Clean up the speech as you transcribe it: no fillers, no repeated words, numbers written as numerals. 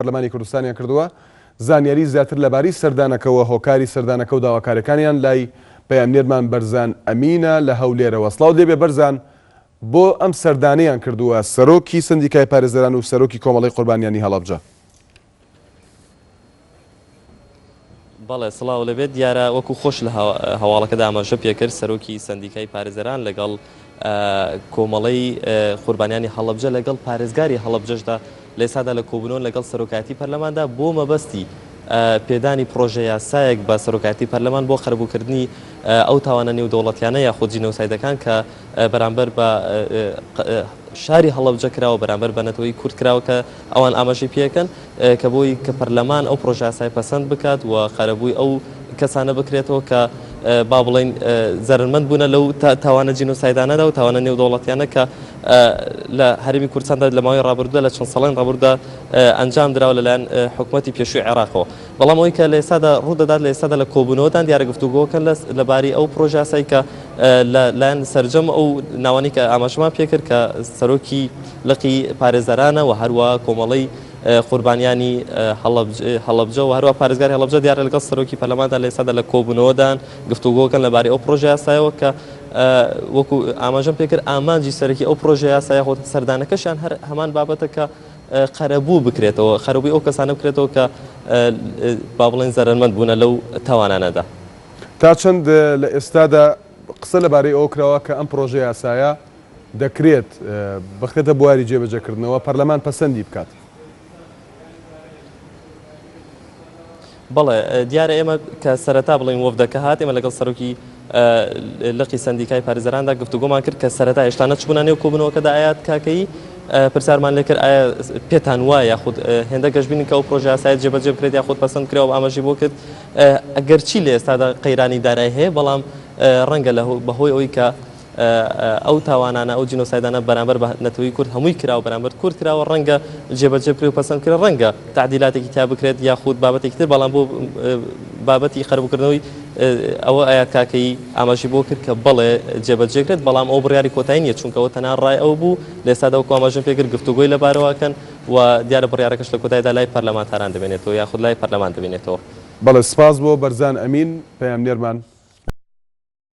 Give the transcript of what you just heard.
پەرلەمانی کوردستانیان کردووە زانیاری زیاتر لەباری سەردانەکەەوە هۆکاری سەردانەکە و داواکاریەکانیان لای پەیامنێرمان بەرزان ئەمینە لە هەولێرەوە. سڵاو دەبێ بەرزان، بۆ ئەم سەردانەیان کردووە سەرۆکی سندیکای پارێزەران و سەرۆکی کۆمەڵەی قوربانیانی هەلەبچە. بەڵێ سڵاو لەبێت دیارە وەکو خۆش لە هەواڵەکەدا ئاماژە پێکرد سەرۆکی سندیکای پارێزەران لەگەڵ کۆمەڵەی قوربانیانی هەلەبچە لەگەڵ پارێزگاری هەلەبچەشدا لە ئێستادا لە کۆبوونەوە لەگەڵ سەرۆکایەتی پەرلەماندا بۆ مەبەستی پێدانی پرۆژە یاسایەک بە سەرۆکایەتی پەرلەمان بۆ خەرەبووکردنی ئەو تاوانە نێودەوڵەتیانە یاخود جینۆسایدەکان کە بەرامبەر بە شاری هەلەبچە کراوە بەرامبەر بە نەتەوەی کورد کراوە کە ئەوان ئاماژەی پێکەن کە بۆی کە پەرلەمان ئەو پرۆژە یاسای پەسەند بکات و خەرەبووی ئەو کەسانە بکرێتەوە کە با بڵێن زەرمەند بوونە لەو تاوانە جینۆسایدانەدا و تاوانە نێودەوڵەتیانە کە لە هەرێمی کوردستاندا لە ماوەی ڕابردوودا لە چەند ساڵین ڕابردوودا ئەنجام درراوە لەلایەن حکوومەتی پێشووی عێراقەوە. بەڵام ئەوەی کە لە ئێستادا ڕوودەدات لە ئێستادا لە کۆبوونەوەدان دیارە گفتوگۆکەن لەباری ئەو پرۆژە یاسایی کە لەلایەن سەرجەم ئەو ناوانی کە ئاماژەمان پێکرد کە سەرۆکی لقی پارێزەرانە و هەروە کۆمەڵەی قوربانیانی هەلەبچە و هەروە پارێزگاری هەلەبچە دیارە لەگەڵ سەرۆکی پەرلەماندا لە ئێستادا لە کۆبوونەوەدان گفتوگۆکەن لەباری ئەو پرۆژە یاسایەوە کە وەکو ئاماژەم پێکرد ئامانجی سەرەکی ئەو پرۆژە یاسایە خۆ سەردانەکەشیان هەمان بابەتە کە خەرەبوو بکرێتەوە خەرەبووی ئەو کەسانە بکرێتەوە کە با بڵێن زەرمەند بوونە لەو تاوانانەدا. تا چەند لە ئێستادا قسە لەبارەی ئەو کراوە کە ئەم پرۆژە یاسایە دەکرێت بخرێتە بواری جێبەجێکردنەوە پەرلەمان پەسەندی بکات؟ بەڵێ دیارە ئێمە کە سەرەتا بڵین وەفدەکە هات ئێمە لەگەڵ سەرۆکی لقی سندیکای پارێزەراندا گفتوگۆمان کرد کە سەرەتا هێشتا نەچبوونە نێو کۆبوونەوەکەدا ئایا کاکەی پرسیارمان لێ کرد ئایا پێتان وایە یاخود هێندە گەشتبینین کە ئەو پرۆژە یاسایە جێبەجێ بکرێت یاخود پەسەند کراوە و ئاماژەی بۆ کرد ئەگەرچی لە ئێستادا قەیرانی دارایی هەیە بەڵام ڕەنگە بەهۆی ئەوەی کە ئەو تاوانانە ئەو جینۆسایدانە بەرامبەر بە نەتەوەی کورد هەمووی کراوە بەرامبەر کورد کراوە ڕەنگە جێبەجێ بکرێت و پەسەند کرد ڕەنگە تعدیلاتێکی تا بکرێت یاخود بابەتێکی تر بەڵام بۆ بابەتی خەرەبووکردنەوەی ئەوە ئایا کاکەی ئاماژی بۆ کرد کە بەڵێ جێبەجێ کرێت بەڵام ئەو بڕیاری کۆتایی نییە چونکەەوە تەنها ڕای ئەو بوو لە ئێستادا وەکو ئاماژەم پێکرد گفتوگۆی لەبارەوەکەن و دیارە بڕیارەکەش لە کۆتاییدا لای پەرلەمانتاران دەبێنێتەوە یاخود لای پەرلەمان دەبێنێتەوە. بەڵێ سپاس بۆ بەرزان ئەمین پەیامنێرمان.